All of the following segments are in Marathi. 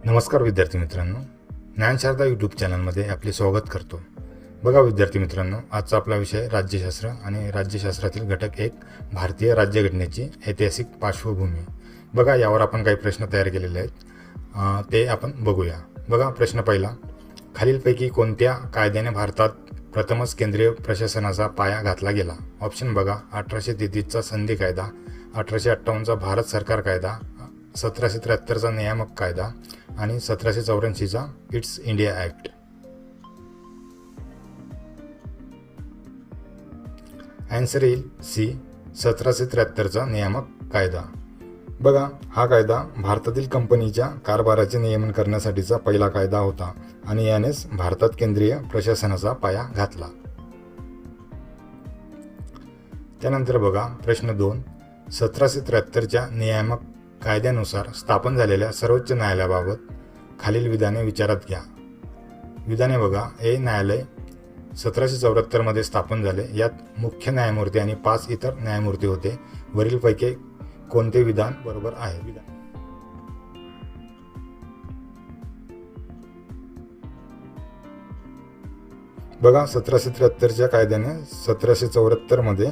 नमस्कार विद्यार्थी मित्रांनो, ज्ञानशारदा यूट्यूब चॅनलमध्ये आपले स्वागत करतो. बघा विद्यार्थी मित्रांनो, आजचा आपला विषय राज्यशास्त्र आणि राज्यशास्त्रातील घटक 1 भारतीय राज्यघटनेची ऐतिहासिक पार्श्वभूमी. बघा यावर आपण काही प्रश्न तयार केलेले आहेत, ते आपण बघूया. बघा प्रश्न पहिला, खालीलपैकी कोणत्या कायद्याने भारतात प्रथमच केंद्रीय प्रशासनाचा पाया घातला गेला? ऑप्शन बघा, 1833चा संधी कायदा, 1858चा भारत सरकार कायदा, 1773चा नियामक कायदा आणि 1784चा इट्स इंडिया ॲक्ट. आन्सर येईल सी, 1773चा नियामक कायदा. बघा हा कायदा भारतातील कंपनीच्या कारभाराचे नियमन करण्यासाठीचा पहिला कायदा होता आणि यानेच भारतात केंद्रीय प्रशासनाचा पाया घातला. त्यानंतर बघा प्रश्न 2, 1773च्या नियामक कायद्यानुसार स्थापन झालेल्या सर्वोच्च न्यायालयाबाबत खालील विधाने विचारात घ्या. विधाने बघा, हे न्यायालय 1774 स्थापन झाले. यात मुख्य न्यायमूर्ती आणि 5 इतर न्यायमूर्ती होते. वरीलपैकी कोणते विधान बरोबर आहे? बघा 1773च्या कायद्याने 1774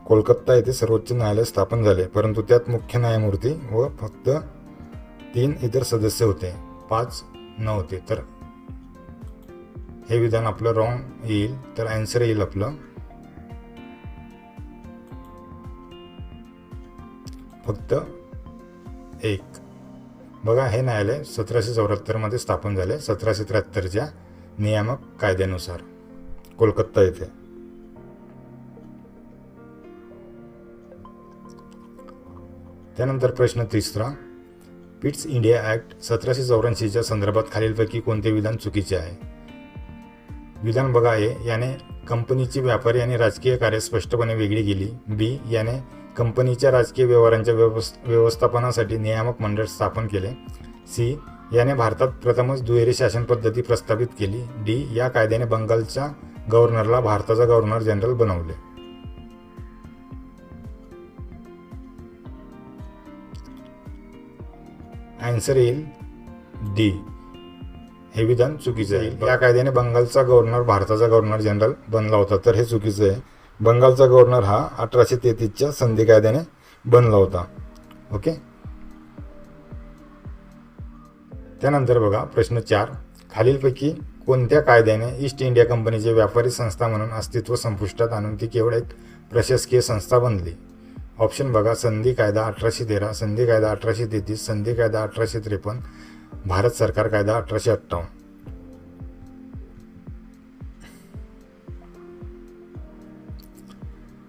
कोलकाता येथे सर्वोच्च न्यायालय स्थापन झाले, परंतु त्यात मुख्य न्यायमूर्ती व फक्त 3 इतर सदस्य होते, 5 नव्हते. तर हे विधान आपलं रॉंग येईल. तर आन्सर येईल आपलं फक्त 1. बघा हे न्यायालय 1774 स्थापन झाले 1773च्या नियामक कायद्यानुसार कोलकाता येथे. त्यानंतर प्रश्न 3, इट्स इंडिया ॲक्ट 1784च्या संदर्भात खालीलपैकी कोणते विधान चुकीचे आहे? विधान बघा आहे, याने कंपनीची व्यापारी आणि राजकीय कार्य स्पष्टपणे वेगळी केली. बी, याने कंपनीच्या राजकीय व्यवहारांच्या व्यवस्थापनासाठी नियामक मंडळ स्थापन केले. सी, याने भारतात प्रथमच दुहेरी शासन पद्धती प्रस्थापित केली. डी, या कायद्याने बंगालच्या गव्हर्नरला भारताचा गव्हर्नर जनरल बनवले. आन्सर येईल डी, हे विधान चुकीचे आहे. या कायद्याने बंगालचा गव्हर्नर भारताचा गव्हर्नर जनरल बनला होता, तर हे चुकीचं आहे. बंगालचा गव्हर्नर हा 1833च्या संधी कायद्याने बनला होता. ओके. त्यानंतर बघा प्रश्न 4, खालीलपैकी कोणत्या कायद्याने ईस्ट इंडिया कंपनीचे व्यापारी संस्था म्हणून अस्तित्व संपुष्टात आणून ती केवळ एक प्रशासकीय संस्था बनली? ऑप्शन बघा, संधी कायदा 1813, संधी कायदा 1833, संधी कायदा 1853, भारत सरकार कायदा 1858.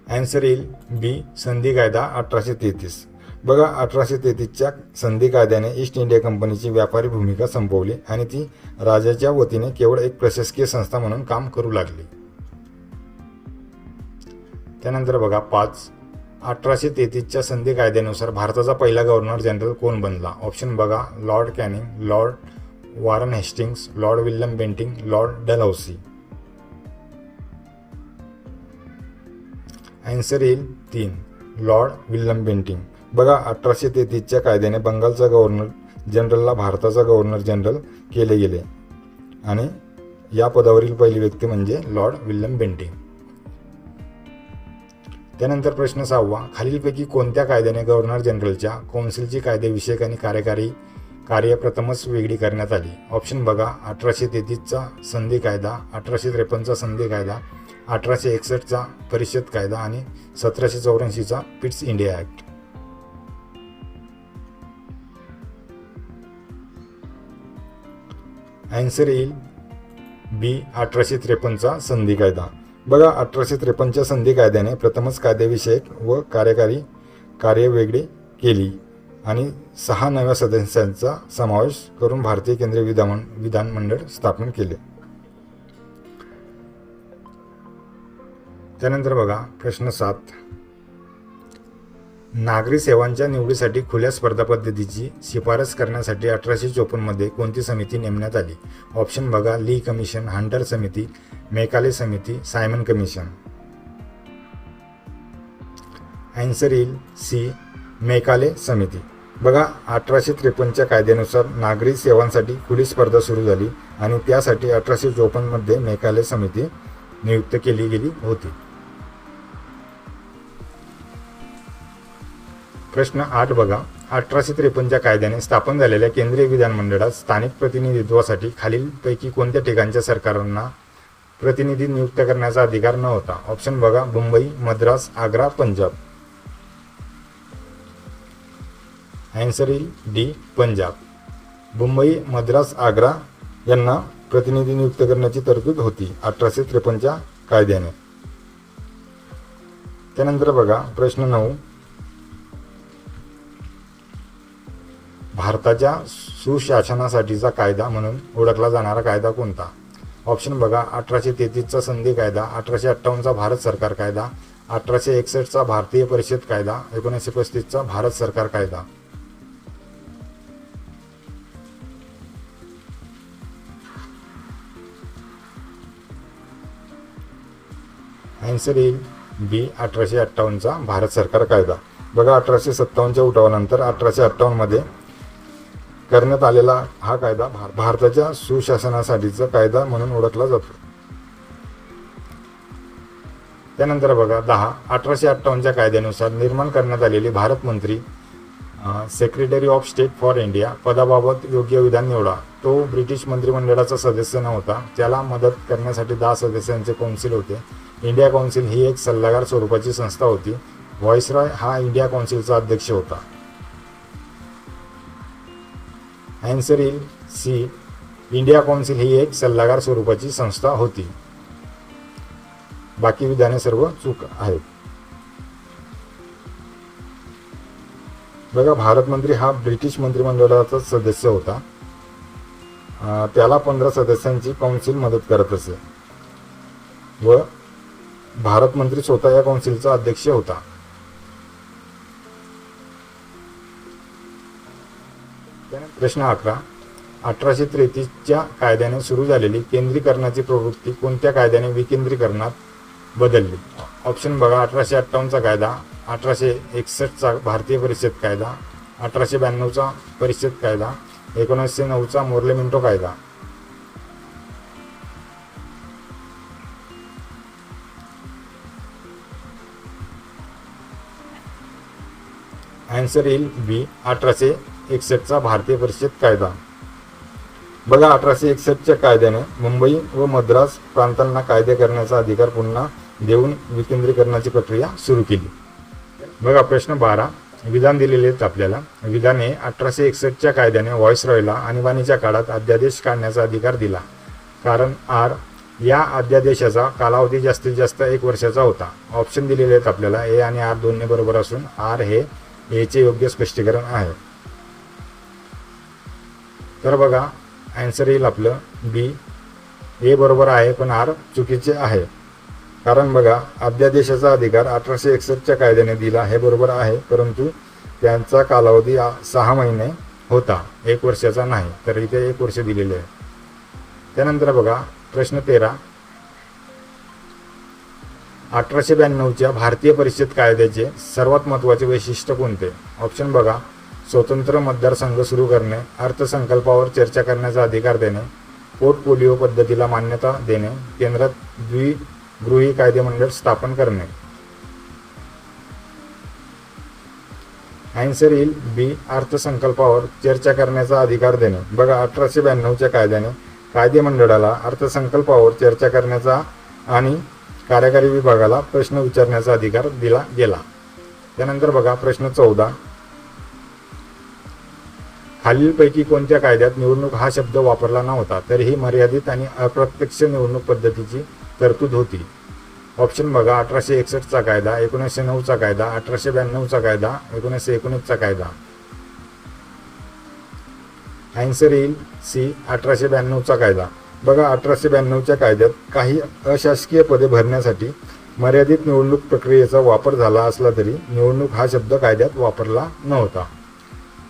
आन्सर येईल बी, संधी कायदा 1833. बघा 1833च्या संधी कायद्याने ईस्ट इंडिया कंपनीची व्यापारी भूमिका संपवली आणि ती राजाच्या वतीने केवळ एक प्रशासकीय संस्था म्हणून काम करू लागली. त्यानंतर बघा 5, 1833च्या संधी कायद्यानुसार भारताचा पहिला गव्हर्नर जनरल कोण बनला? ऑप्शन बघा, Lord Canning, Lord Warren Hastings, Lord William Bentinck, Lord Dalhousie. Answer येईल 3, लॉर्ड विल्यम बेंटिंग. बघा 1833च्या कायद्याने बंगालचा गव्हर्नर जनरलला भारताचा गव्हर्नर जनरल केले गेले आणि या पदावरील पहिली व्यक्ती म्हणजे लॉर्ड विल्यम बेंटिंग. त्यानंतर प्रश्न 6, खालीलपैकी कोणत्या कायद्याने गव्हर्नर जनरलच्या कौन्सिलची कायदेविषयक आणि कार्यकारी कार्य प्रथमच वेगळी करण्यात आली? ऑप्शन बघा, 1833चा संधी कायदा, 1853चा संधी कायदा, 1861चा परिषद कायदा आणि 1784चा इट्स इंडिया ॲक्ट. आन्सर येईल बी, 1853चा संधी कायदा. बघा 1853च्या संधी कायद्याने प्रथमच कायदेविषयक व कार्यकारी कार्य वेगळी केली आणि 6 नव्या सदस्यांचा समावेश करून भारतीय केंद्रीय विधानमंडळ स्थापन केले. त्यानंतर बघा प्रश्न 7, नागरी सेवांच्या निवडीसाठी खुल्या स्पर्धा पद्धतीची शिफारस करण्यासाठी 1854 कोणती समिती नेमण्यात आली? ऑप्शन बघा, ली कमिशन, हंटर समिती, मेकाले समिती, सायमन कमिशन. आन्सर येईल सी, मेकाले समिती. बघा 1853च्या कायद्यानुसार नागरी सेवांसाठी खुली स्पर्धा सुरू झाली आणि त्यासाठी 1854मध्ये मेघालय समिती नियुक्त केली गेली होती. प्रश्न 8 बघा, 1853च्या कायद्याने स्थापन झालेल्या केंद्रीय विधानमंडळात स्थानिक प्रतिनिधित्वासाठी खालीलपैकी कोणत्या ठिकाणच्या सरकारांना प्रतिनिधी नियुक्त करण्याचा अधिकार नव्हता? ऑप्शन बघा, मुंबई, मद्रास, आग्रा, पंजाब. आन्सर येईल डी, पंजाब. मुंबई, मद्रास, आग्रा यांना प्रतिनिधी नियुक्त करण्याची तरतूद होती 1853च्या कायद्याने. त्यानंतर बघा प्रश्न 9, भारताच्या सुशासनासाठीचा कायदा म्हणून ओळखला जाणारा कायदा कोणता? ऑप्शन बघा, 1833चा संधी कायदा, 1858चा भारत सरकार कायदा, 1861चा भारतीय परिषद कायदा, 1935चा भारत सरकार कायदा. आन्सर येईल बी, 1858चा भारत सरकार कायदा. बघा 1857च्या उठावानंतर 1858मध्ये करण्यात आलेला हा कायदा भारताच्या सुशासनासाठीचा कायदा म्हणून ओळखला जातो. त्यानंतर बघा 10, 1858च्या कायद्यानुसार निर्माण करण्यात आलेली भारत मंत्री secretary of state for India पदाबाबत योग्य विधान निवडा. तो ब्रिटिश मंत्रिमंडळाचा सदस्य नव्हता. त्याला मदत करण्यासाठी 10 सदस्यांचे कौन्सिल होते. इंडिया कौन्सिल ही एक सल्लागार स्वरूपाची संस्था होती. व्हाईसरॉय हा इंडिया कौन्सिलचा अध्यक्ष होता. आन्सर येईल सी, इंडिया कौन्सिल ही एक सल्लागार स्वरूपाची संस्था होती. बाकी विधाने सर्व चूक आहेत. बघा भारत मंत्री हा ब्रिटिश मंत्रिमंडळाचा सदस्य होता. त्याला 15 सदस्यांची कौन्सिल मदत करत असे व भारत मंत्री स्वतः या कौन्सिलचा अध्यक्ष होता. प्रश्न 11, 1833च्या कायद्याने सुरू झालेली केंद्रीकरणाची प्रवृत्ती कोणत्या कायद्याने विकेंद्रीकरणात बदलली? ऑप्शन बघा, 1858चा कायदा, 1861चा भारतीय परिषद कायदा, 1892चा परिषद कायदा, 1909चा मोर्ले मिंटो कायदा. आन्सर येईल बी, 1861चा भारतीय परिषद कायदा. बघा 1861च्या कायद्याने मुंबई व मद्रास प्रांतांना कायदे करण्याचा अधिकार पुन्हा देऊन विकेंद्रीकरणाची प्रक्रिया सुरू केली. बघा प्रश्न 12, विधान दिलेले आहेत आपल्याला. विधाने 1861च्या कायद्याने व्हाईसरॉयला आणीबाणीच्या काळात अध्यादेश काढण्याचा अधिकार दिला. कारण आर, या अध्यादेशाचा कालावधी जास्तीत जास्त 1 वर्षाचा होता. ऑप्शन दिलेले आहेत आपल्याला. ए आणि आर दोन्ही बरोबर असून आर हे एचे योग्य स्पष्टीकरण आहे. तर बघा आन्सर येईल आपलं बी, ए बरोबर आहे पण आर चुकीचे आहे. कारण बघा अध्यादेशाचा अधिकार 1861च्या कायद्याने दिला हे बरोबर आहे, परंतु त्यांचा कालावधी 6 महिने होता, 1 वर्षाचा नाही. तर इथे 1 वर्ष दिलेले आहे. त्यानंतर बघा प्रश्न 13, 1892च्या भारतीय परिषद कायद्याचे सर्वात महत्त्वाचे वैशिष्ट्य कोणते? ऑप्शन बघा, स्वतंत्र मतदारसंघ सुरू करणे, अर्थसंकल्पावर चर्चा करण्याचा अधिकार देणे, पोर्टफोलिओ पद्धतीला मान्यता देणे, केंद्रात द्विगृही कायदेमंडळ स्थापन करणे. आन्सर येईल बी, अर्थसंकल्पावर चर्चा करण्याचा अधिकार देणे. बघा 1892च्या कायद्याने कायदेमंडळाला अर्थसंकल्पावर चर्चा करण्याचा आणि कार्यकारी विभागाला प्रश्न विचारण्याचा अधिकार दिला गेला. त्यानंतर बघा प्रश्न 14, खालीलपैकी कोणत्या कायद्यात निवडणूक हा शब्द वापरला नव्हता तरीही मर्यादित आणि अप्रत्यक्ष निवडणूक पद्धतीची तरतूद होती? ऑप्शन बघा, 1861चा कायदा, 1909चा कायदा, 1892चा कायदा, 1919चा कायदा. आन्सर येईल सी, 1892चा कायदा. बघा 1892च्या कायद्यात काही अशासकीय पदे भरण्यासाठी मर्यादित निवडणूक प्रक्रियेचा वापर झाला असला तरी निवडणूक हा शब्द कायद्यात वापरला नव्हता.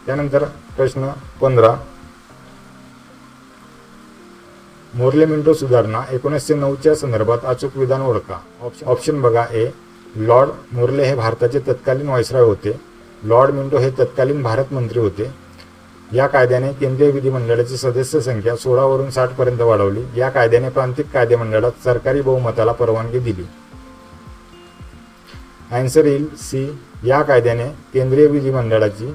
त्यानंतर प्रश्न 15, मोर्ले मिंटो सुधारणा 1909च्या संदर्भात अचूक विधान ओळखा. ऑप्शन बघा, ए, लॉर्ड मोर्ले हे भारताचे तत्कालीन व्हाईसरॉय होते. लॉर्ड मिंटो हे तत्कालीन भारत मंत्री होते. या कायद्याने केंद्रीय विधिमंडळाची सदस्य संख्या 16 वरून 60 पर्यंत वाढवली. या कायद्याने प्रांतिक कायदेमंडळात सरकारी बहुमताला परवानगी दिली. आन्सर येईल सी. या कायद्याने केंद्रीय विधिमंडळाची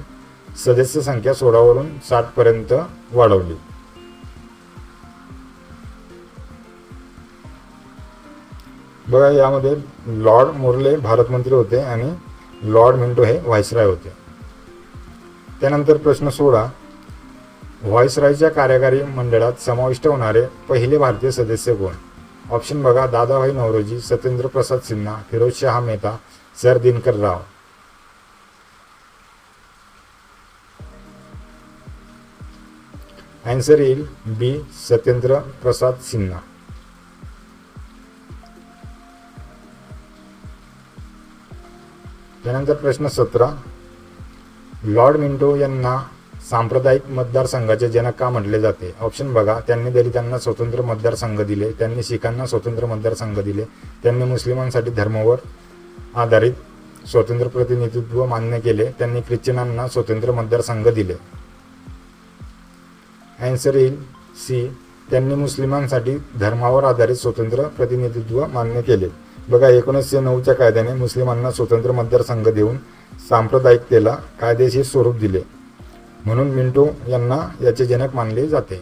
सदस्य संख्या 16 वरून 60 पर्यंत वाढवली. बघा, यामध्ये लॉर्ड मोर्ले भारत मंत्री होते आणि लॉर्ड मिंटो हे व्हाईसरॉय होते. त्यानंतर प्रश्न 16. व्हाईसरॉयच्या कार्यकारी मंडळात समाविष्ट होणारे पहिले भारतीय सदस्य कोण? ऑप्शन बघा, दादाभाई नौरोजी, सत्येंद्र प्रसाद सिन्हा, फिरोजशाह मेहता, सर दिनकर राव. आन्सर येईल बी. सत्येंद्र प्रसाद सिन्हा. त्यानंतर प्रश्न 17. लॉर्ड मिंटो यांना सांप्रदायिक मतदारसंघाचे जनक का म्हटले जाते? ऑप्शन बघा, त्यांनी दलितांना स्वतंत्र मतदारसंघ दिले, त्यांनी शिखांना स्वतंत्र मतदारसंघ दिले, त्यांनी मुस्लिमांसाठी धर्मावर आधारित स्वतंत्र प्रतिनिधित्व मान्य केले, त्यांनी ख्रिश्चनांना स्वतंत्र मतदारसंघ दिले. आन्सर येईल सी. त्यांनी मुस्लिमांसाठी धर्मावर आधारित स्वतंत्र प्रतिनिधित्व मान्य केले. बघा, 1909च्या कायद्याने मुस्लिमांना स्वतंत्र मतदारसंघ देऊन सांप्रदायिकतेला कायदेशीर स्वरूप दिले, म्हणून मिंटो यांना याचे जनक मानले जाते.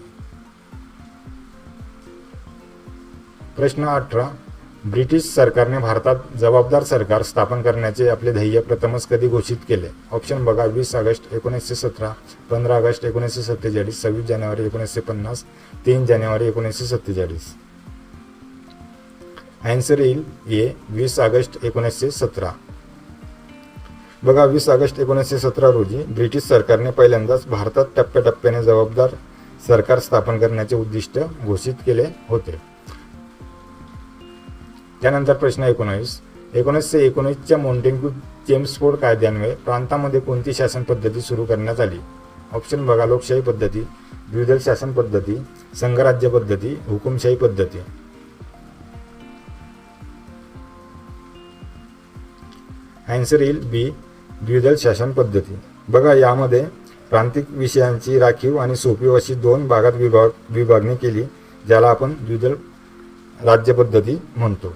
प्रश्न 18. ब्रिटिश सरकारने भारतात जबाबदार सरकार स्थापन करण्याचे आपले ध्येय प्रथमच कधी घोषित केले? ऑप्शन बघा, 20 ऑगस्ट 1917, 15 ऑगस्ट 1947, 26 जानेवारी 1950, 3 जानेवारी 1947. आन्सर येईल ए. 20 ऑगस्ट 1917. बघा, 20 ऑगस्ट 1917 रोजी ब्रिटिश सरकारने पहिल्यांदाच भारतात टप्प्याटप्प्याने जबाबदार सरकार स्थापन करण्याचे उद्दिष्ट घोषित केले होते. त्यानंतर प्रश्न 19. 1919च्या मॉन्टेग्यू चेम्सफोर्ड कायद्यान्वये प्रांतामध्ये कोणती शासन पद्धती सुरू करण्यात आली? ऑप्शन बघा, लोकशाही पद्धती, द्विदल शासन पद्धती, संघराज्य पद्धती, हुकुमशाही पद्धती. आन्सर येईल बी. द्विदल शासन पद्धती. बघा, यामध्ये प्रांतिक विषयांची राखीव आणि सोपी अशी 2 भागात विभागणी केली, ज्याला आपण द्विदल राज्य पद्धती म्हणतो.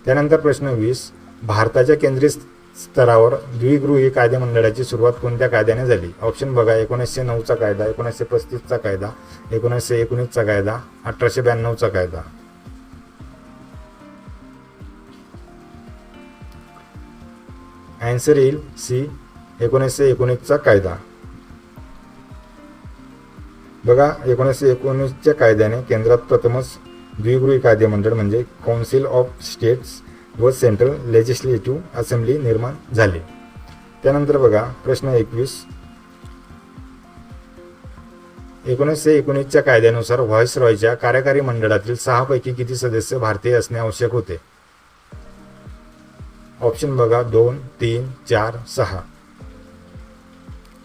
त्यानंतर प्रश्न 20. भारताच्या केंद्रीय स्तरावर द्विगृही कायदेमंडळाची सुरुवात कोणत्या कायद्याने झाली? ऑप्शन बघा, 1909चा कायदा, 1935चा कायदा, 1919चा कायदा, 1892चा कायदा. आन्सर येईल सी. 1919चा कायदा. बघा, 1919च्या कायद्याने केंद्रात प्रथमच द्विगृही कायदेमंडळ म्हणजे काउन्सिल ऑफ स्टेट्स व सेंट्रल लेजिस्लेटिव्ह असेंब्ली निर्माण झाली. त्यानंतर बघा, प्रश्न 21. 1919च्या कायद्यानुसार व्हाईसरॉयच्या कार्यकारी मंडळातील 6 पैकी किती सदस्य भारतीय असणे आवश्यक होते? ऑप्शन बघा, 2, 3, 4, 6.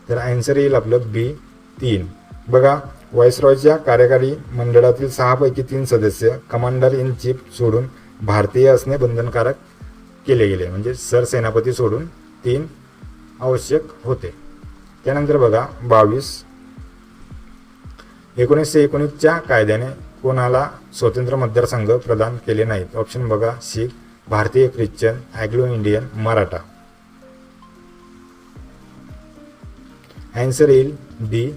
तर आन्सर येईल आपलं बी. 3. बघा, व्हाईसरॉयच्या कार्यकारी मंडळातील 6 पैकी 3 सदस्य कमांडर इन चीफ सोडून भारतीय असणे बंधनकारक केले गेले, म्हणजे सरसेनापती सोडून 3 आवश्यक होते. त्यानंतर बघा 22. 1919च्या कायद्याने कोणाला स्वतंत्र मतदारसंघ प्रदान केले नाहीत? ऑप्शन बघा, शीख, भारतीय Christian, Anglo Indian, Maratha. Answer येईल डी.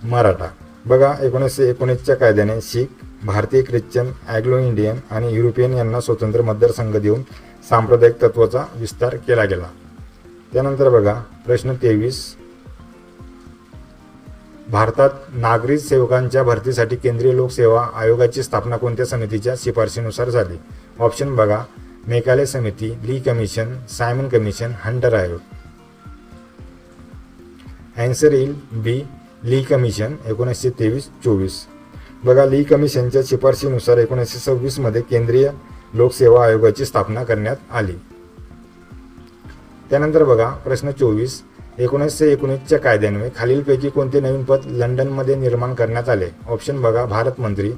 मराठा. बघा, 1919च्या कायद्याने शीख, भारतीय ख्रिश्चन, अँग्लो इंडियन आणि युरोपियन यांना स्वतंत्र मतदारसंघ देऊन सांप्रदायिक तत्वाचा विस्तार केला गेला. त्यानंतर बघा प्रश्न 23. भारतात नागरी सेवकांच्या भरतीसाठी केंद्रीय लोकसेवा आयोगाची स्थापना कोणत्या समितीच्या शिफारशीनुसार झाली? ऑप्शन बघा, मेघालय समिती, ली कमिशन, सायमन कमिशन, हंटर आयोग. आन्सर येईल बी. ली कमिशन 1923-24. बघा, ली कमिशनच्या शिफारशीनुसार 1926 मध्ये केंद्रीय लोकसेवा आयोगाची स्थापना करण्यात आली. त्यानंतर बघा प्रश्न 24. 1919च्या कायद्यान्वये खालीलपैकी कोणते नवीन पद लंडनमध्ये निर्माण करण्यात आले? ऑप्शन बघा, भारत मंत्री,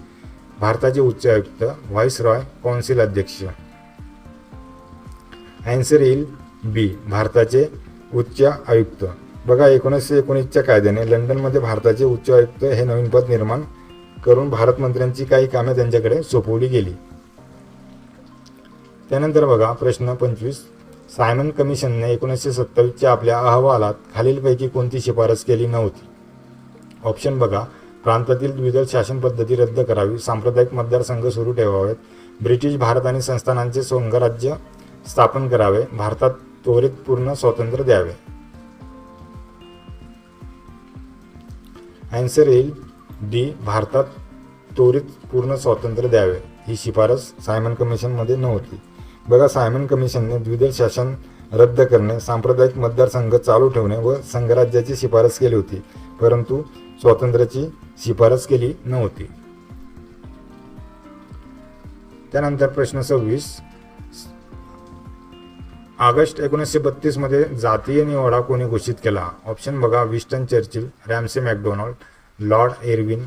भारताचे उच्च आयुक्त, व्हाईसरॉय, कौन्सिल अध्यक्ष. आन्सर येईल बी भारताचे उच्च आयुक्त. बघा 1919च्या कायद्याने लंडनमध्ये भारताचे उच्च आयुक्त हे नवीन पद निर्माण करून भारत मंत्र्यांची काही कामे त्यांच्याकडे सोपवली गेली. त्यानंतर बघा प्रश्न 25. सायमन कमिशनने 1927च्या आपल्या अहवालात खालीलपैकी कोणती शिफारस केली नव्हती? ऑप्शन बघा. प्रांतातील द्विदल शासन पद्धती रद्द करावी, सांप्रदायिक मतदारसंघ सुरू ठेवावेत, ब्रिटिश भारत आणि संस्थानांचे संघराज्य स्थापन करावे, भारतात त्वरित पूर्ण स्वातंत्र्य द्यावे. आन्सर येईल डी. भारतात त्वरित पूर्ण स्वातंत्र्य द्यावे. ही शिफारस सायमन कमिशनमध्ये नव्हती. बघा सायमन कमिशनने द्विदल शासन रद्द करणे, सांप्रदायिक मतदारसंघ चालू ठेवणे व संघराज्याची शिफारस केली होती, परंतु स्वातंत्र्याची शिफारस केली नव्हती. त्यानंतर प्रश्न 26. ऑगस्ट 1932 मध्ये जातीय निवाडा कोणी घोषित केला? ऑप्शन बघा. Winston Churchill, Ramsay MacDonald, Lord Irwin,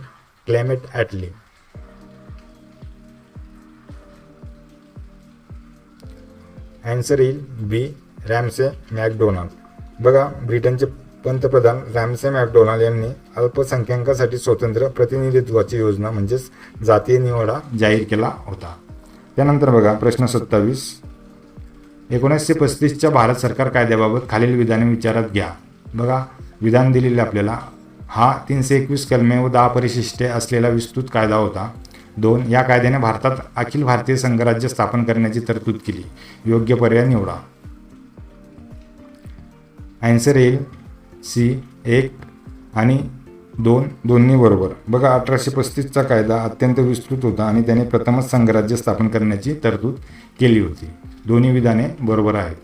Clement Attlee. Answer येईल बी. Ramsay McDonald. बघा ब्रिटनचे पंतप्रधान रॅमसे मॅकडोनाल्ड यांनी अल्पसंख्याकांसाठी स्वतंत्र प्रतिनिधित्वाची योजना म्हणजेच जातीय निवाडा जाहीर केला होता. त्यानंतर बघा प्रश्न 27. 1935च्या भारत सरकार कायद्याबाबत खालील विधाने विचारात घ्या. बघा विधान दिलेले आपल्याला. हा 321 कलमे व 10 परिशिष्टे असलेला विस्तृत कायदा होता. 2. या कायद्याने भारतात अखिल भारतीय संघराज्य स्थापन करण्याची तरतूद केली. योग्य पर्याय निवडा. आन्सर येईल सी. 1 आणि 2 दोन्ही बरोबर. बघा 1835चा कायदा अत्यंत विस्तृत होता आणि त्याने प्रथमच संघराज्य स्थापन करण्याची तरतूद केली होती. दोन्ही विधाने बरोबर आहेत.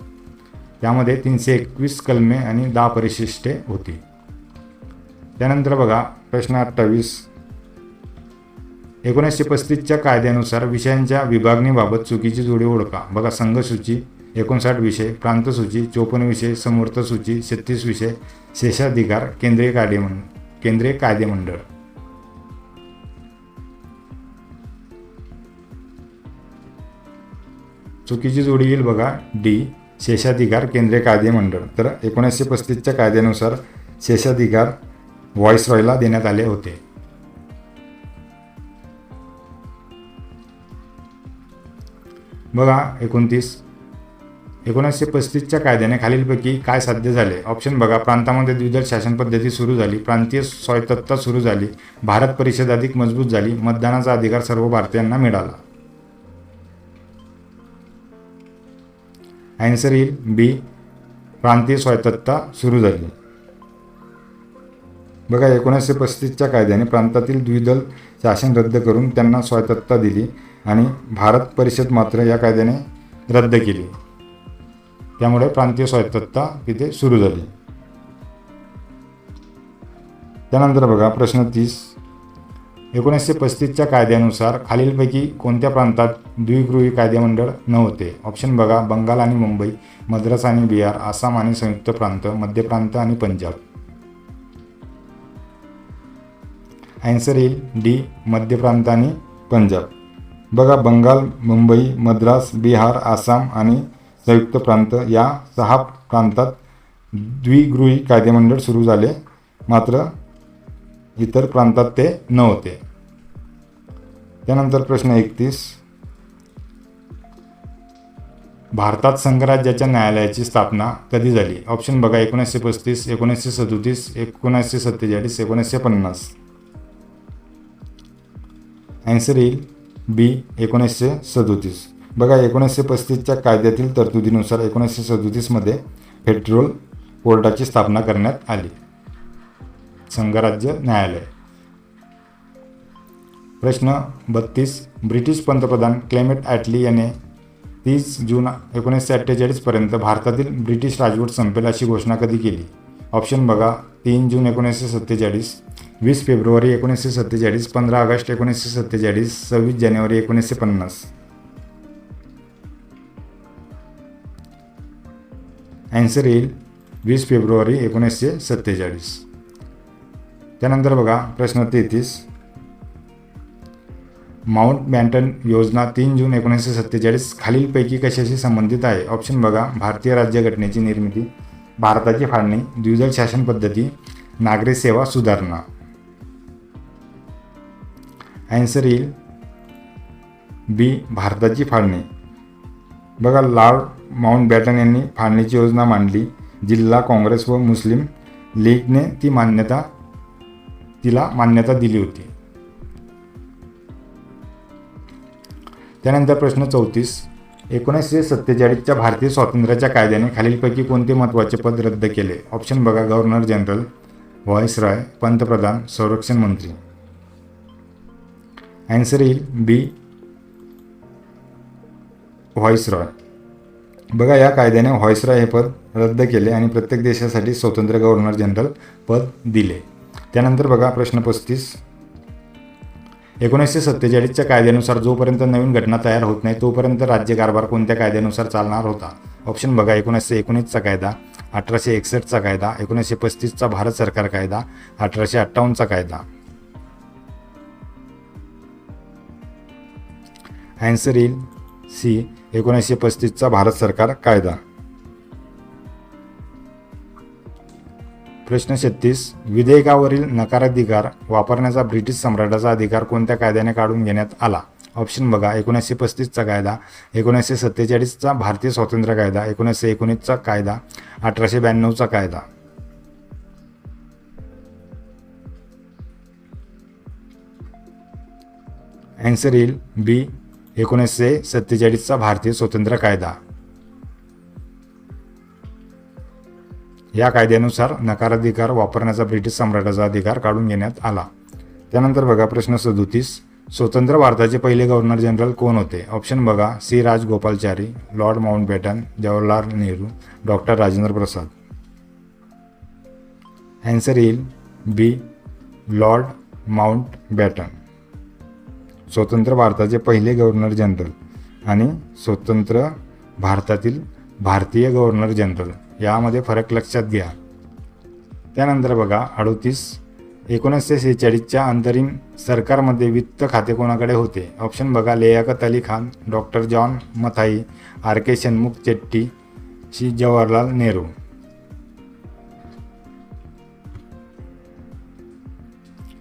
त्यामध्ये 321 कलमे आणि 10 परिशिष्टे होती. त्यानंतर बघा प्रश्न 28. 1935च्या कायद्यानुसार विषयांच्या विभागणीबाबत चुकीची जोडी ओळखा. बघा संघसूची 59 विषय, प्रांतसूची 54 विषय, समवर्त सूची 36 विषय, शेषाधिकार, केंद्रीय कायदेमंडळ. चुकीची जोडी येईल बघा डी. शेषाधिकार, केंद्रीय कायदेमंडळ. तर 1935च्या कायद्यानुसार शेषाधिकार व्हॉइसरॉयला देण्यात आले होते. बघा 29. 1935च्या कायद्याने खालीलपैकी काय साध्य झाले? ऑप्शन बघा. प्रांतामध्ये द्विदल शासन पद्धती सुरू झाली, प्रांतीय स्वायत्तता सुरू झाली, भारत परिषद अधिक मजबूत झाली, मतदानाचा अधिकार सर्व भारतीयांना मिळाला. आन्सर येईल बी. प्रांतीय स्वायत्तता सुरू झाली. बघा 1935च्या कायद्याने प्रांतातील द्विदल शासन रद्द करून त्यांना स्वायत्तता दिली आणि भारत परिषद मात्र या कायद्याने रद्द केली. त्यामुळे प्रांतीय स्वायत्तता तिथे सुरू झाली. त्यानंतर बघा प्रश्न 30. 1935च्या कायद्यानुसार खालीलपैकी कोणत्या प्रांतात द्विगृही कायदेमंडळ नव्हते? ऑप्शन बघा. बंगाल आणि मुंबई, मद्रास आणि बिहार, आसाम आणि संयुक्त प्रांत, मध्य प्रांत आणि पंजाब. आन्सर येईल डी. मध्य प्रांत आणि पंजाब. बघा बंगाल, मुंबई, मद्रास, बिहार, आसाम आणि संयुक्त प्रांत या 6 प्रांतात द्विगृही कायदेमंडळ सुरू झाले, मात्र इतर प्रांतात ते नव्हते. त्यानंतर प्रश्न 31. भारतात संघराज्याच्या न्यायालयाची स्थापना कधी झाली? ऑप्शन बघा. 1935, 1937, 1947, 1950. आन्सर येईल बी. 1937. बघा 1935च्या कायद्यातील तरतुदीनुसार 1937 मध्ये फेडरल कोर्टाची स्थापना करण्यात आली, संघराज्य न्यायालय. प्रश्न 32. ब्रिटिश पंतप्रधान क्लेमेंट ॲटली याने 30 जून 1948 पर्यंत भारतातील ब्रिटिश राजवट संपेल अशी घोषणा कधी केली? ऑप्शन बघा. 3 जून 1947, 20 फेब्रुवारी 1947, 15 ऑगस्ट 1947, 26 जानेवारी 1950. आन्सर येईल 20 फेब्रुवारी 1947. त्यानंतर बघा प्रश्न 33. माउंटबॅटन योजना 3 जून 1947 खालीलपैकी कशाशी संबंधित आहे? ऑप्शन बघा, भारतीय राज्यघटनेची निर्मिती, भारताची फाळणी, द्विदल शासन पद्धती, नागरी सेवा सुधारणा. आन्सर येईल बी, भारताची फाळणी. बघा, लॉर्ड माउंटबॅटन यांनी फाळणीची योजना मांडली. जिल्हा काँग्रेस व मुस्लिम लीगने तिला मान्यता दिली होती. त्यानंतर प्रश्न 34. 1947च्या भारतीय स्वातंत्र्याच्या कायद्याने खालीलपैकी कोणते महत्त्वाचे पद रद्द केले? ऑप्शन बघा, गव्हर्नर जनरल, व्हाईसरॉय, पंतप्रधान, संरक्षण मंत्री. आन्सर येईल बी, व्हाईसरॉय. बघा, या कायद्याने व्हाईसरॉय हे पद रद्द केले आणि प्रत्येक देशासाठी स्वतंत्र गव्हर्नर जनरल पद दिले. त्यानंतर बघा प्रश्न 35. 1947च्या कायद्यानुसार जोपर्यंत नवीन घटना तयार होत नाही तोपर्यंत राज्यकारभार कोणत्या कायद्यानुसार चालणार होता? ऑप्शन बघा, 1919चा कायदा, 1861चा कायदा, 1935चा भारत सरकार कायदा, 1858चा कायदा. आन्सर येईल सी, 1935चा भारत सरकार कायदा. प्रश्न 36. विधेयकावरील नकाराधिकार वापरण्याचा ब्रिटिश सम्राटाचा अधिकार कोणत्या कायद्याने काढून घेण्यात आला? ऑप्शन बघा, 1935चा कायदा, 1947चा भारतीय स्वातंत्र्य कायदा, 1919चा कायदा, 1892चा कायदा. आन्सर येईल बी, 1947चा भारतीय स्वतंत्र कायदा. या कायद्यानुसार नकाराधिकार वापरण्याचा ब्रिटिश सम्राटाचा अधिकार काढून घेण्यात आला. त्यानंतर बघा प्रश्न 37. स्वतंत्र भारताचे पहिले गव्हर्नर जनरल कोण होते? ऑप्शन बघा, C Rajagopalachari, Lord Mountbatten, Jawaharlal Nehru, doctor Rajendra Prasad. Answer येईल बी, लॉर्ड माउंटबॅटन. स्वतंत्र भारताचे पहिले गव्हर्नर जनरल आणि स्वतंत्र भारतातील भारतीय गव्हर्नर जनरल यामध्ये फरक लक्षात घ्या. त्यानंतर बघा 38. 1946च्या अंतरिम सरकारमध्ये वित्त खाते कोणाकडे होते? ऑप्शन बघा, Liaquat Ali Khan, doctor John Mathai, R K Shanmukham Chetty, Shri Jawaharlal Nehru.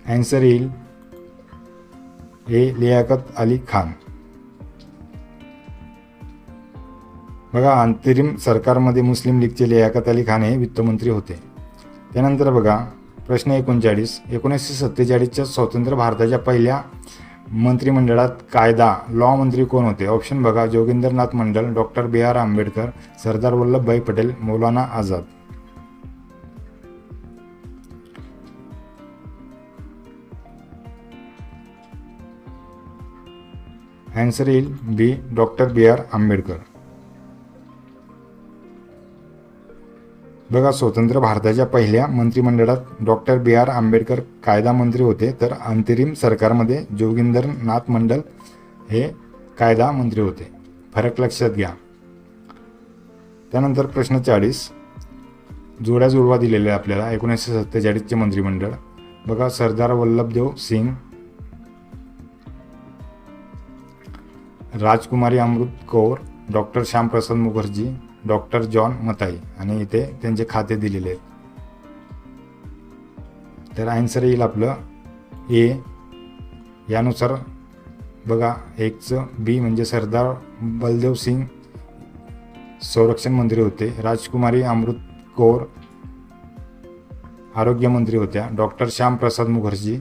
Answer येईल ए, लियाकत अली खान. बघा, अंतरिम सरकारमध्ये मुस्लिम लीगचे लियाकत अली खान हे वित्तमंत्री होते. त्यानंतर बघा प्रश्न 39. 1947च्या स्वतंत्र भारताच्या पहिल्या मंत्रिमंडळात कायदा लॉ मंत्री कोण होते? ऑप्शन बघा, जोगिंदरनाथ मंडल, doctor B.R. Ambedkar, Sardar Vallabhbhai Patel, Maulana Azad. Answer येईल बी, डॉक्टर B.R. आंबेडकर. बघा, स्वतंत्र भारताच्या पहिल्या मंत्रिमंडळात डॉक्टर B.R. आंबेडकर कायदा मंत्री होते, तर अंतरिम सरकारमध्ये जोगिंदरनाथ मंडल हे कायदा मंत्री होते. फरक लक्षात घ्या. त्यानंतर प्रश्न 40. जोड्या जुळवा दिलेले आपल्याला 1947चे मंत्रिमंडळ. बघा, सरदार Vallabhdev Singh, Rajkumari Amrit Kaur, doctor Shyamprasad Mukherjee, doctor John Mathai आणि इथे त्यांचे खाते दिलेले आहेत. तर आन्सर येईल आपलं ए. यानुसार बघा, एकचं बी म्हणजे सरदार बलदेव सिंग संरक्षण मंत्री होते, राजकुमारी अमृत कौर आरोग्य मंत्री होत्या, डॉक्टर श्यामप्रसाद मुखर्जी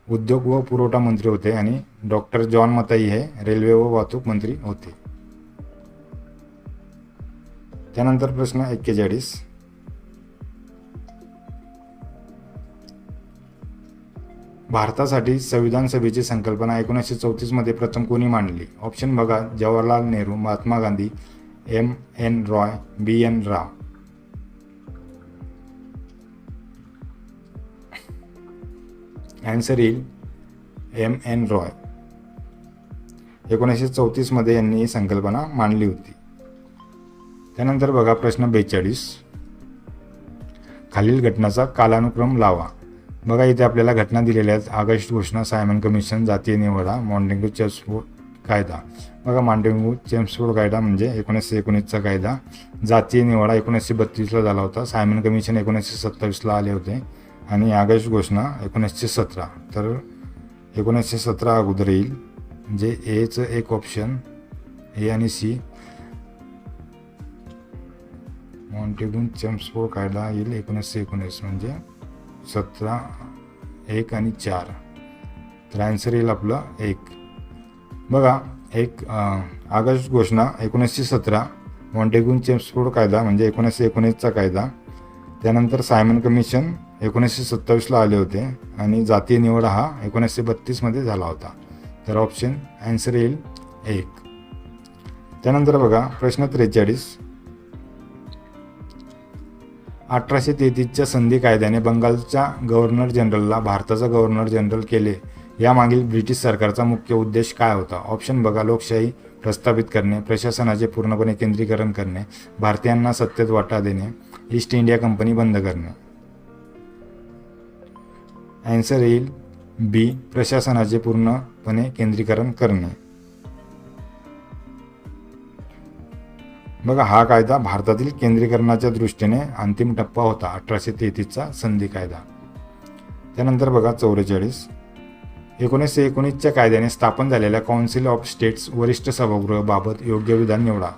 उद्योग व पुरवठा मंत्री होते आणि डॉक्टर जॉन मथाई हे रेल्वे व वाहतूक मंत्री होते. त्यानंतर प्रश्न 41. भारतासाठी संविधान सभेची संकल्पना 1934 मध्ये प्रथम कोणी मांडली? ऑप्शन बघा, जवाहरलाल नेहरू, महात्मा गांधी, M.N. रॉय, B.N. राव. आन्सर येईल M.N. रॉय. 1934 मध्ये यांनी ही संकल्पना मांडली होती. त्यानंतर बघा प्रश्न 42. खालील घटनाचा कालानुक्रम लावा. बघा इथे आपल्याला घटना दिलेल्या आहेत. ऑगस्ट घोषणा, सायमन कमिशन, जातीय निवाडा, मॉन्टेग्यू चेम्सफोर्ड कायदा. बघा मॉन्टेग्यू चेम्सफोर्ड कायदा म्हणजे 1919चा कायदा. जातीय निवाडा 1932ला झाला होता. सायमन कमिशन 1927ला आले होते. आणि ऑगस्ट घोषणा 1917. तर 1917 अगोदर येईल, म्हणजे एचं एक ऑप्शन ए आणि सी. मॉन्टेग्यू चेम्सफोर्ड कायदा येईल 1919, म्हणजे 17, 1 आणि 4. तर आन्सर येईल आपलं 1. बघा ऑगस्ट घोषणा 1917, मॉन्टेग्यू चेम्सफोर्ड कायदा म्हणजे 1919चा कायदा. त्यानंतर सायमन कमिशन 1927ला आले होते आणि जातीय निवड हा 1932मध्ये झाला होता. तर ऑप्शन आन्सर येईल 1. त्यानंतर बघा प्रश्न 43. 1833च्या संधी कायद्याने बंगालच्या गव्हर्नर जनरलला भारताचा गव्हर्नर जनरल केले. यामागील ब्रिटिश सरकारचा मुख्य उद्देश काय होता? ऑप्शन बघा, लोकशाही प्रस्थापित करणे, प्रशासनाचे पूर्णपणे केंद्रीकरण करणे, भारतीयांना सत्तेत वाटा देणे, ईस्ट इंडिया कंपनी बंद करणे. आन्सर येईल बी, प्रशासनाचे पूर्णपणे केंद्रीकरण करणे. बघा हा कायदा भारतातील केंद्रीकरणाच्या दृष्टीने अंतिम टप्पा होता, 1833चा संधी कायदा. त्यानंतर बघा 44. 1919च्या कायद्याने स्थापन झालेल्या काउन्सिल ऑफ स्टेट्स वरिष्ठ सभागृह बाबत योग्य विधान निवडा.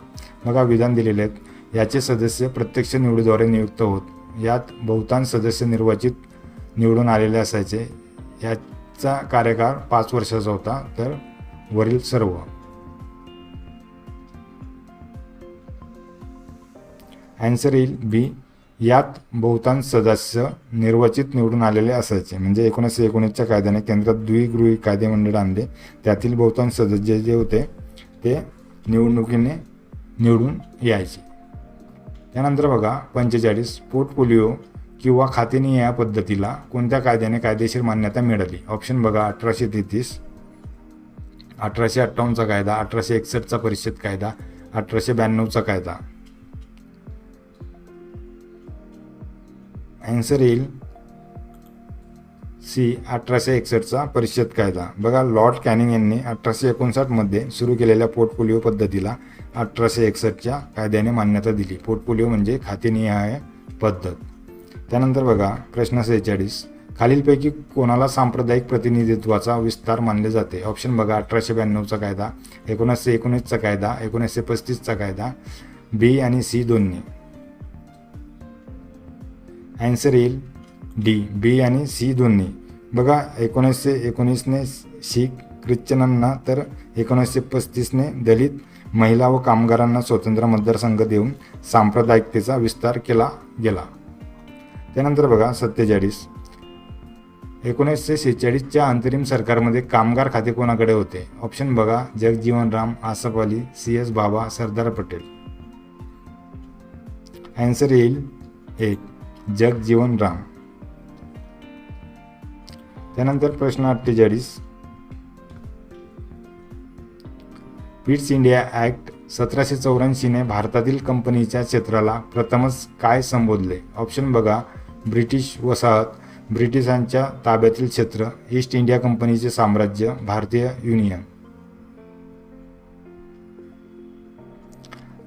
बघा विधान दिलेले आहेत. याचे सदस्य प्रत्यक्ष निवडीद्वारे नियुक्त होत. यात बहुतांश सदस्य निवडून आलेले असायचे. याचा कार्यकाळ 5 वर्षाचा होता. तर वरील सर्व. आन्सर येईल बी, यात बहुतांश सदस्य निवडून आलेले असायचे. म्हणजे 1919च्या कायद्याने केंद्रात द्विगृही कायदेमंडळ आणले. त्यातील बहुतांश सदस्य जे होते ते निवडणुकीने निवडून यायचे. त्यानंतर बघा 45. पोर्टफोलिओ किंवा खातेनी या पद्धतीला कोणत्या कायद्याने कायदेशीर मान्यता मिळाली? ऑप्शन बघा 1833, 1858चा कायदा, 1861चा परिषद कायदा, 1892चा कायदा. आन्सर येईल सी, 1861चा परिषद कायदा. बघा लॉर्ड कॅनिंग यांनी 1859मध्ये सुरू केलेल्या पोर्टफोलिओ पद्धतीला 1861च्या कायद्याने मान्यता दिली. पोर्टफोलिओ म्हणजे खातेनिहाय पद्धत. त्यानंतर बघा प्रश्न 46. खालीलपैकी कोणाला सांप्रदायिक प्रतिनिधित्वाचा विस्तार मानले जाते? ऑप्शन बघा 1892चा कायदा, 1919चा कायदा, 1935चा कायदा, बी आणि सी दोन्ही. आन्सर येईल डी, बी आणि सी दोन्ही. बघा 1919ने शीख ख्रिश्चनांना तर 1935ने दलित, महिला व कामगारांना स्वतंत्र मतदारसंघ देऊन सांप्रदायिकतेचा विस्तार केला गेला. त्यानंतर बघा 47. 1946च्या अंतरिम सरकारमध्ये कामगार खाते कोणाकडे होते? ऑप्शन बघा जगजीवन राम, आसफ अली, CS बाबा, सरदार पटेल. आन्सर येईल 1, जगजीवन राम. त्यानंतर प्रश्न 48. पिट्स इंडिया ॲक्ट 1784ने भारतातील कंपनीच्या क्षेत्राला प्रथमच काय संबोधले? ऑप्शन बघा ब्रिटिश वसाहत, ब्रिटिशांच्या ताब्यातील क्षेत्र, ईस्ट इंडिया कंपनीचे साम्राज्य, भारतीय युनियन.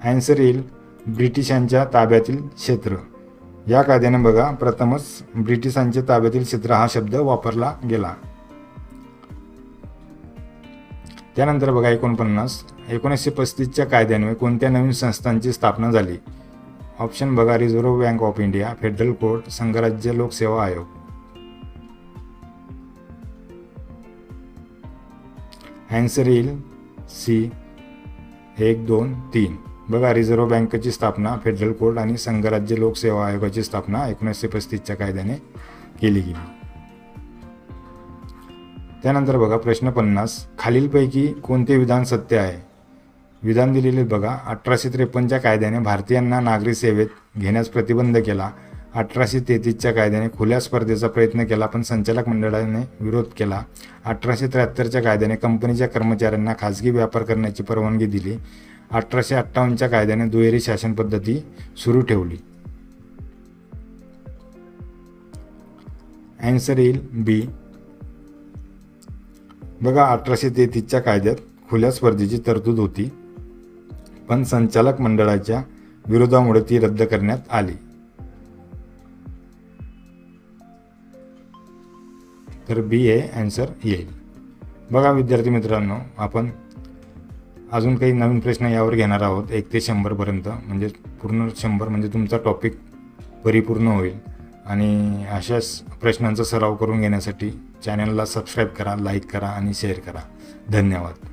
आन्सर येईल ब्रिटिशांच्या ताब्यातील क्षेत्र. या कायद्याने बघा प्रथमच ब्रिटिशांच्या ताब्यातील क्षेत्र हा शब्द वापरला गेला. त्यानंतर बघा 49. 1935च्या कायद्यान्वये कोणत्या नवीन संस्थांची स्थापना झाली? ऑप्शन बघा reserve bank of India, federal court, संघराज्य लोकसेवा आयोग. आन्सर येईल सी, 1, 2, 3. बघा रिझर्व्ह बँकेची स्थापना, फेडरल कोर्ट आणि संघराज्य लोकसेवा आयोगाची स्थापना 1935च्या कायद्याने केली गेली. त्यानंतर बघा प्रश्न 50. खालीलपैकी कोणते विधान सत्य आहे? विधान दिलेले बघा 1853च्या कायद्याने भारतीयांना नागरी सेवेत घेण्यास प्रतिबंध केला. 1833च्या कायद्याने खुल्या स्पर्धेचा प्रयत्न केला पण संचालक मंडळाने विरोध केला. 1873च्या कायद्याने कंपनीच्या कर्मचाऱ्यांना खाजगी व्यापार करण्याची परवानगी दिली. 1858च्या कायद्याने दुहेरी शासन पद्धती सुरू ठेवली. ॲन्सर येईल बी. बघा 1833च्या कायद्यात खुल्या स्पर्धेची तरतूद होती, पण संचालक मंडळाच्या विरोधामुळे ती रद्द करण्यात आली. तर बी हे ॲन्सर येईल. बघा विद्यार्थी मित्रांनो, आपण अजून काही नवीन प्रश्न यावर घेणार आहोत 1 ते 100पर्यंत, म्हणजे पूर्ण 100 म्हणजे तुमचा टॉपिक परिपूर्ण होईल. आणि अशाच प्रश्नांचा सराव करून घेण्यासाठी चॅनलला सबस्क्राईब करा, लाईक करा आणि शेअर करा. धन्यवाद.